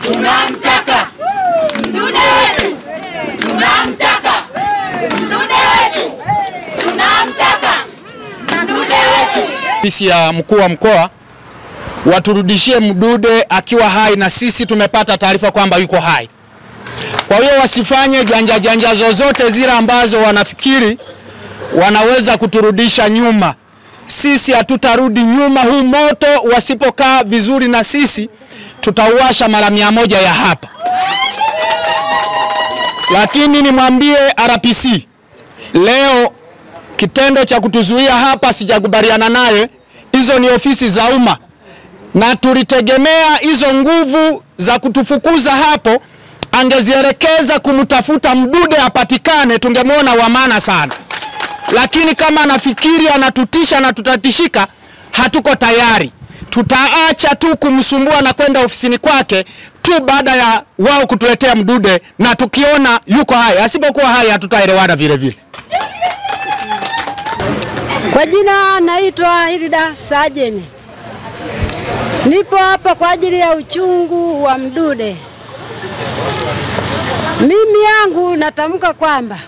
tunamtaka Mdude wetu, tunamtaka Mdude wetu, tunamtaka Mdude wetu. Ofisi ya mkuu wa mkoa waturudishie Mdude akiwa hai, na sisi tumepata taarifa kwamba yuko hai. Kwa hiyo wasifanye janja zozote zile ambazo wanafikiri wanaweza kuturudisha nyuma. Sisi hatutarudi nyuma. Huu moto wasipokaa vizuri na sisi tutauasha mara 100 ya hapa. Lakini nimwambie RPC leo, kitendo cha kutuzuia hapa sijakubaliana naye. Hizo ni ofisi za umma, na tulitegemea hizo nguvu za kutufukuza hapo angezielekeza kumtafuta Mdude apatikane, tungemwona wa maana sana. Lakini kama anafikiri anatutisha na tutatishika, hatuko tayari. Tutaacha tu kumsumbua na kwenda ofisini kwake tu baada ya wao kutuletea Mdude, na tukiona yuko hai. Asipokuwa hai hatutaelewana vile vile. Kwa jina naitwa Hilda Sajeni. Nipo hapa kwa ajili ya uchungu wa Mdude. Mimi yangu natamka kwamba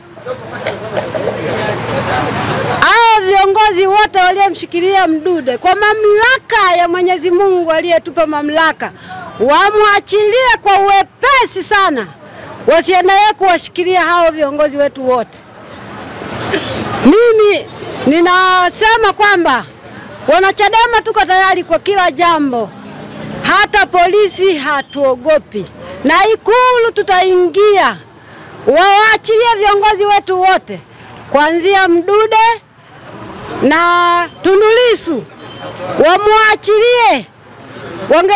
hao viongozi wote waliomshikilia Mdude kwa mamlaka ya Mwenyezi Mungu aliyetupa mamlaka, wamwachilie kwa uwepesi sana, wasiendelee kuwashikilia hao viongozi wetu wote. Mimi ninasema kwamba wanachadema tuko tayari kwa kila jambo, hata polisi hatuogopi, na Ikulu tutaingia. Waachilie viongozi wetu wote kuanzia Mdude na Tundu Lissu, wamwachilie.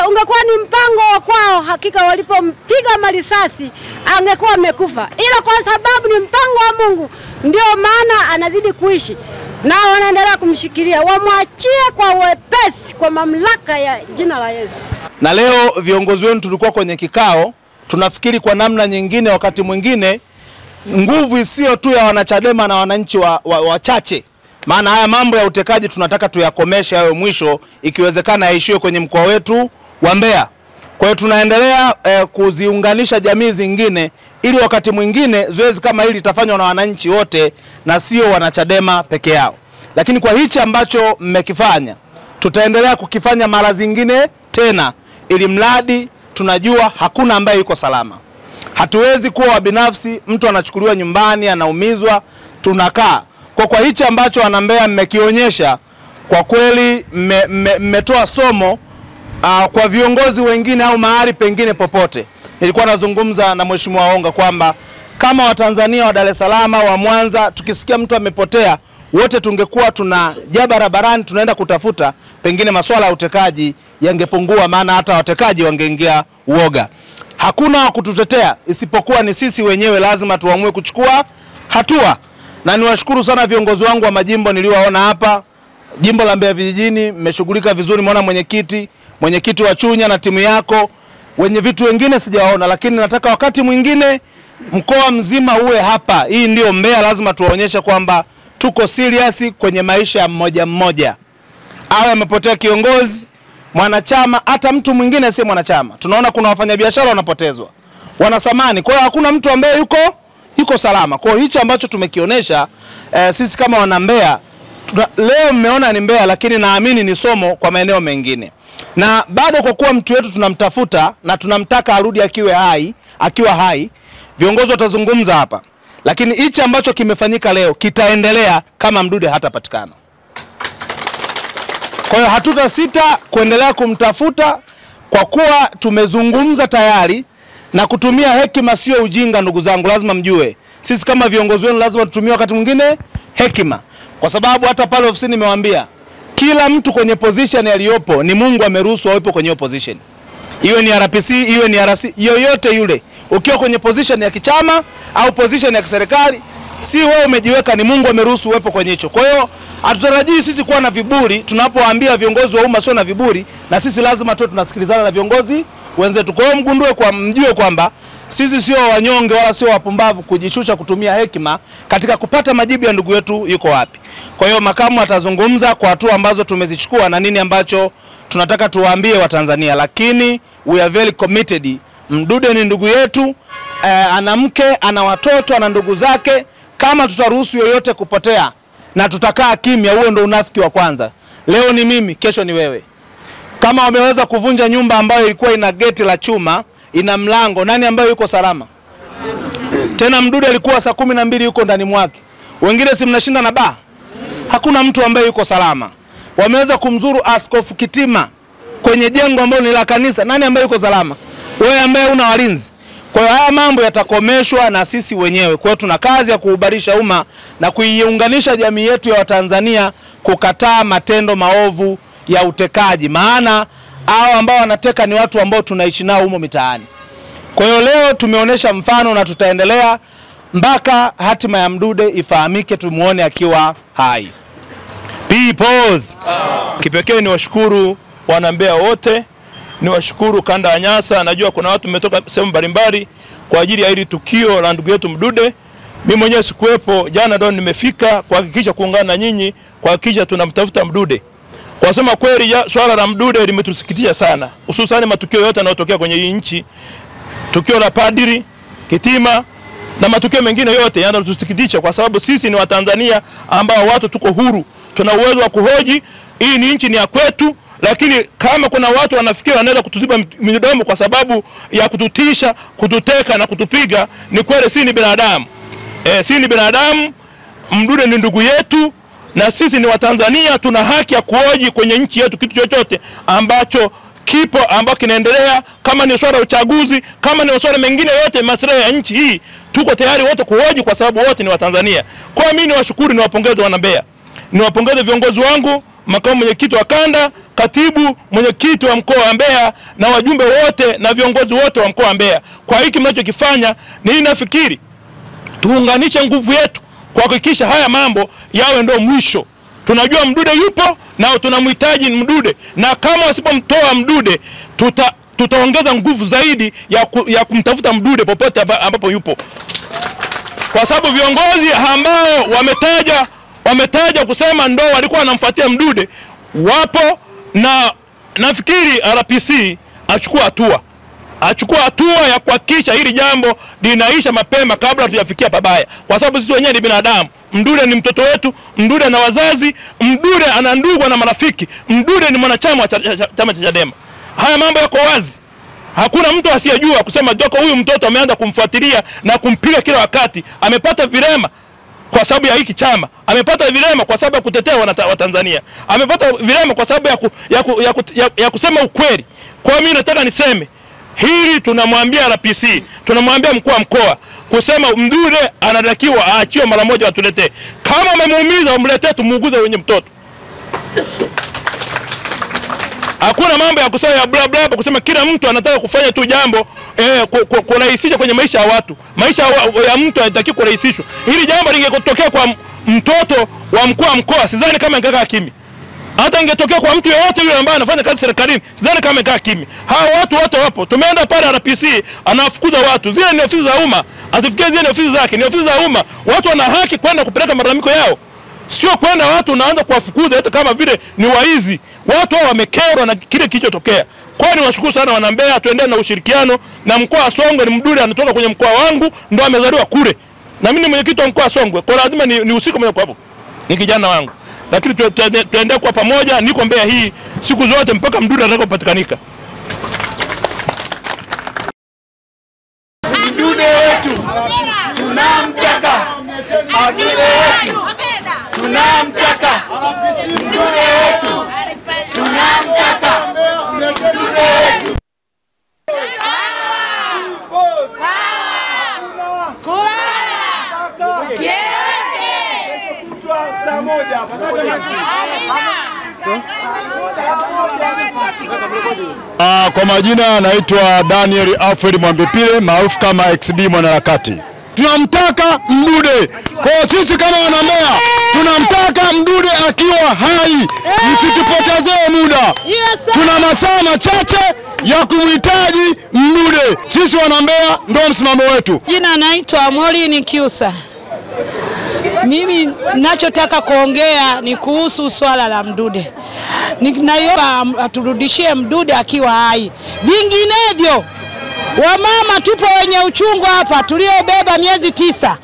Ungekuwa ni mpango wa kwao, hakika walipompiga marisasi angekuwa amekufa, ila kwa sababu ni mpango wa Mungu ndio maana anazidi kuishi, na wanaendelea kumshikilia. Wamwachie kwa wepesi kwa mamlaka ya jina la Yesu. Na leo viongozi wenu tulikuwa kwenye kikao, tunafikiri kwa namna nyingine, wakati mwingine nguvu isiyo tu ya wanachadema na wananchi wachache. Maana haya mambo ya utekaji tunataka tuyakomeshe hayo mwisho, ikiwezekana yaishiwe kwenye mkoa wetu wa Mbeya. Kwa hiyo tunaendelea kuziunganisha jamii zingine, ili wakati mwingine zoezi kama hili litafanywa na wananchi wote na sio wanachadema peke yao. Lakini kwa hichi ambacho mmekifanya, tutaendelea kukifanya mara zingine tena, ili mradi tunajua hakuna ambaye yuko salama. Hatuwezi kuwa wabinafsi, mtu anachukuliwa nyumbani, anaumizwa, tunakaa. Kwa hichi ambacho wana Mbeya mmekionyesha, kwa kweli mmetoa somo kwa viongozi wengine au mahali pengine popote. Nilikuwa nazungumza na Mheshimiwa Onga kwamba kama Watanzania wa Dar es Salaam, wa Mwanza, tukisikia mtu amepotea, wote tungekuwa tunajaa barabarani tunaenda kutafuta, pengine masuala ya utekaji yangepungua, maana hata watekaji wangeingia uoga. Hakuna wa kututetea isipokuwa ni sisi wenyewe, lazima tuamue kuchukua hatua. Na niwashukuru sana viongozi wangu wa majimbo niliowaona hapa. Jimbo la Mbeya vijijini mmeshughulika vizuri, muona mwenyekiti wa Chunya na timu yako. Wenye vitu wengine sijawaona, lakini nataka wakati mwingine mkoa mzima uwe hapa. Hii ndio Mbeya, lazima tuwaonyeshe kwamba tuko serious kwenye maisha ya mmoja. Awe amepotea kiongozi, mwanachama, hata mtu mwingine si mwanachama. Tunaona kuna wafanyabiashara wanapotezwa, wanasamani. Kwa hiyo hakuna mtu ambaye yuko salama. Kwa hiyo hicho ambacho tumekionyesha sisi kama wana Mbeya, leo mmeona ni Mbeya, lakini naamini ni somo kwa maeneo mengine. Na bado kwa kuwa mtu wetu tunamtafuta na tunamtaka arudi akiwa hai, viongozi watazungumza hapa. Lakini hichi ambacho kimefanyika leo kitaendelea kama Mdude hatapatikana. Kwa hiyo hatutasita kuendelea kumtafuta, kwa kuwa tumezungumza tayari, na kutumia hekima sio ujinga. Ndugu zangu, lazima mjue sisi kama viongozi wenu lazima tutumie wakati mwingine hekima, kwa sababu hata pale ofisini nimewaambia kila mtu kwenye position aliyopo ni Mungu ameruhusu awepo kwenye position. Iwe ni RPC, iwe ni RC, yoyote yule, ukiwa kwenye position ya kichama au position ya kiserikali, si wewe umejiweka, ni Mungu ameruhusu uwepo kwenye hicho. Kwa hiyo hatutarajii sisi kuwa na viburi. Tunapowaambia viongozi wa umma sio na viburi, na sisi lazima tu tunasikilizana na viongozi wenzetu. Kwa hiyo mjue kwamba sisi sio wanyonge wala sio wapumbavu kujishusha kutumia hekima katika kupata majibu ya ndugu yetu yuko wapi. Kwa hiyo makamu atazungumza kwa hatua ambazo tumezichukua na nini ambacho tunataka tuwaambie Watanzania, lakini we are very committed Mdude ni ndugu yetu, ana mke, ana watoto, ana ndugu zake. Kama tutaruhusu yoyote kupotea na tutakaa kimya, huo ndo unafiki wa kwanza. Leo ni mimi, kesho ni wewe. Kama wameweza kuvunja nyumba ambayo ilikuwa ina geti la chuma, ina mlango, nani ambaye yuko salama? Tena Mdude alikuwa saa 12 yuko ndani mwake. Wengine si mnashinda na baa? Hakuna mtu ambaye yuko salama. Wameweza kumzuru Askofu Kitima kwenye jengo ambalo ni la kanisa, nani ambaye yuko salama? Wewe ambaye una walinzi. Kwa hiyo haya mambo yatakomeshwa na sisi wenyewe. Kwa hiyo tuna kazi ya kuubarisha umma na kuiunganisha jamii yetu ya Watanzania kukataa matendo maovu ya utekaji. Maana hao ambao wanateka ni watu ambao tunaishi nao humo mitaani. Kwa hiyo leo tumeonesha mfano na tutaendelea mpaka hatima ya Mdude ifahamike, tumuone akiwa hai. Peoples. Kipekee ni washukuru wana Mbeya wote, ni washukuru kanda ya Nyasa. Najua kuna watu mmetoka sehemu mbalimbali kwa ajili ya hili tukio la ndugu yetu Mdude. Mimi mwenyewe sikuwepo, jana ndo nimefika kuhakikisha kuungana na nyinyi kuhakikisha tunamtafuta Mdude. Kwa sema kweli swala la Mdude limetusikitisha sana, hususan matukio yote yanayotokea kwenye hii nchi. Tukio la Padri Kitima na matukio mengine yote yanatusikitisha, kwa sababu sisi ni Watanzania ambao watu tuko huru, tuna uwezo wa kuhoji. Hii ni nchi ni ya kwetu, lakini kama kuna watu wanafikiri wanaweza kutuziba midomo kwa sababu ya kututisha, kututeka na kutupiga, ni kweli sisi ni binadamu. Sisi ni binadamu, Mdude ni ndugu yetu na sisi ni Watanzania, tuna haki ya kuhoji kwenye nchi yetu kitu chochote ambacho kipo ambao kinaendelea. Kama ni swala uchaguzi, kama ni swala mengine yote maslahi ya nchi hii, tuko tayari wote kuhoji kwa sababu wote ni Watanzania. Kwa mimi ni washukuru, ni wapongeze wana Mbeya. Ni wapongeze viongozi wangu, makamu mwenyekiti wa kanda, katibu mwenyekiti wa mkoa wa Mbeya na wajumbe wote na viongozi wote wa mkoa wa Mbeya. Kwa hiki mnachokifanya, ni nafikiri tuunganishe nguvu yetu kuhakikisha haya mambo yawe ndio mwisho. Tunajua Mdude yupo na tunamhitaji Mdude, na kama wasipomtoa Mdude tutaongeza nguvu zaidi ya kumtafuta Mdude popote ambapo yupo. Kwa sababu viongozi ambao wametaja kusema ndo walikuwa wanamfuatia Mdude wapo, na nafikiri RPC achukua hatua ya kuhakikisha hili jambo linaisha mapema kabla tujafikia pabaya, kwa sababu sisi wenyewe ni binadamu. Mdude ni mtoto wetu, Mdude na wazazi, Mdude ana ndugu na marafiki, Mdude ni mwanachama wa chama cha Chadema. Haya mambo yako wazi. Hakuna mtu asiyejua kusema doko huyu mtoto ameanza kumfuatilia na kumpiga kila wakati. Amepata vilema kwa sababu ya hiki chama. Amepata vilema kwa sababu ya kutetea Watanzania. Amepata vilema kwa sababu ya kusema ukweli. Kwa mimi nataka niseme hili, tunamwambia RPC, tunamwambia mkuu wa mkoa kusema Mdude anatakiwa aachiwe mara moja, watuletee. Kama wamemuumiza wamletee, tumuuguze wenye mtoto. Hakuna mambo ya kusema ya bla bla kusema kila mtu anataka kufanya tu jambo kurahisisha kwenye maisha ya watu. Maisha ya mtu hayataki kurahisishwa. Hili jambo lingekotokea kwa mtoto wa mkuu wa mkoa, sidhani kama angekaa kimya. Hata ingetokea kwa mtu yeyote yule ambaye anafanya kazi serikalini, sidhani kama angekaa kimya. Hao watu wote wapo. Tumeenda pale RPC, anafukuza watu. Zile ni ofisi za umma. Asifikie zile ni ofisi zake, ni ofisi za umma. Watu wana haki kwenda kupeleka malalamiko yao. Sio kwenda watu unaanza kuwafukuza hata kama vile ni waizi. Watu hao wamekerwa na kile kilichotokea. Kwa hiyo niwashukuru sana wana Mbeya, tuendelee na ushirikiano na mkoa wa Songwe. Ni Mdude anatoka kwenye mkoa wangu, ndo amezaliwa kule. Na mimi ni mwenyekiti wa mkoa wa Songwe. Kwa lazima ni usiku mmoja hapo. Ni kijana wangu. Lakini tuendelee kwa pamoja, niko Mbeya hii siku zote mpaka Mdude atakapopatikanika. Mdude wetu tunamtaka, Mdude wetu tunamtaka, Mdude wetu tunamtaka, Mdude wetu. Kwa majina naitwa Daniel Alfred Mwambepile maarufu kama XB mwanaharakati. Tunamtaka Mdude. Kwa sisi kama wana Mbeya tunamtaka Mdude akiwa hai. Msitupotezee muda. Tuna masaa machache ya kumhitaji Mdude. Sisi wana Mbeya ndio msimamo wetu. Jina naitwa Morini Kiusa. Mimi ninachotaka kuongea ni kuhusu swala la Mdude. Ninaomba aturudishie Mdude akiwa hai. Vinginevyo Wamama tupo wenye uchungu hapa tuliobeba miezi 9.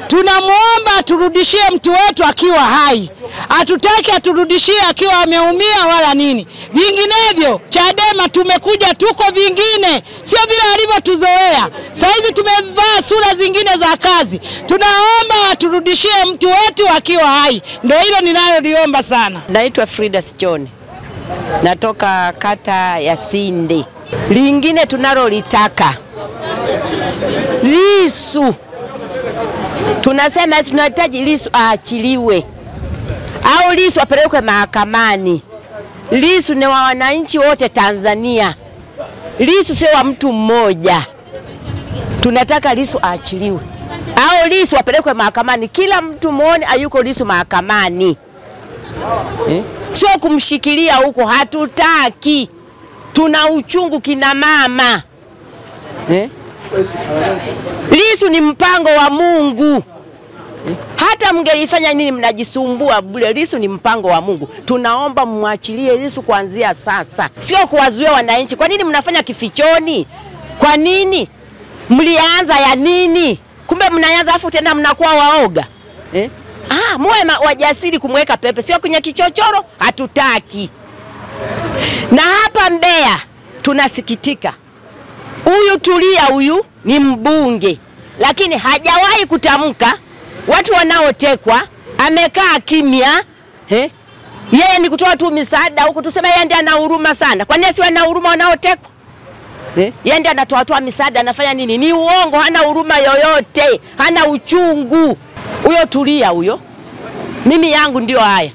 Tunamuomba turudishie mtu wetu akiwa hai. Hatutaki aturudishie akiwa ameumia wala nini. Vinginevyo Chadema tumekuja tuko vingine. Sio vile alivyotuzoea. Saizi tumevaa sura zingine za kazi. Tunaomba aturudishie mtu wetu akiwa hai. Ndio hilo ninaloliomba sana. Naitwa Frida Sichoni. Natoka kata ya Sinde. Lingine tunalolitaka Lissu. Tunasema tunahitaji Lissu aachiliwe. Au Lissu apelekwe mahakamani. Lissu ni wa wananchi wote Tanzania. Lissu sio wa mtu mmoja. Tunataka Lissu aachiliwe. Au Lissu apelekwe mahakamani. Kila mtu muone ayuko Lissu mahakamani. Sio kumshikilia huko, hatutaki. Tuna uchungu kina mama. Lissu ni mpango wa Mungu. Hata mngelifanya nini mnajisumbua bure. Lissu ni mpango wa Mungu. Tunaomba mwachilie Lissu kuanzia sasa. Sio kuwazuia wananchi. Kwa nini mnafanya kifichoni? Kwa nini? Mlianza ya nini? Kumbe mnaanza afu tena mnakuwa waoga. Muwe wajasiri kumweka Pepe. Sio kwenye kichochoro, hatutaki. Na hapa Mbeya tunasikitika. Huyu Tulia huyu ni mbunge, lakini hajawahi kutamka watu wanaotekwa, amekaa kimya. Yeye ni kutoa tu misaada huko, tuseme yeye ndiye ana huruma sana. Kwa nini si wana huruma wanaotekwa? Yeye ndiye anatoa misaada, anafanya nini? Ni uongo, hana huruma yoyote, hana uchungu. Huyo Tulia huyo. Mimi yangu ndio haya.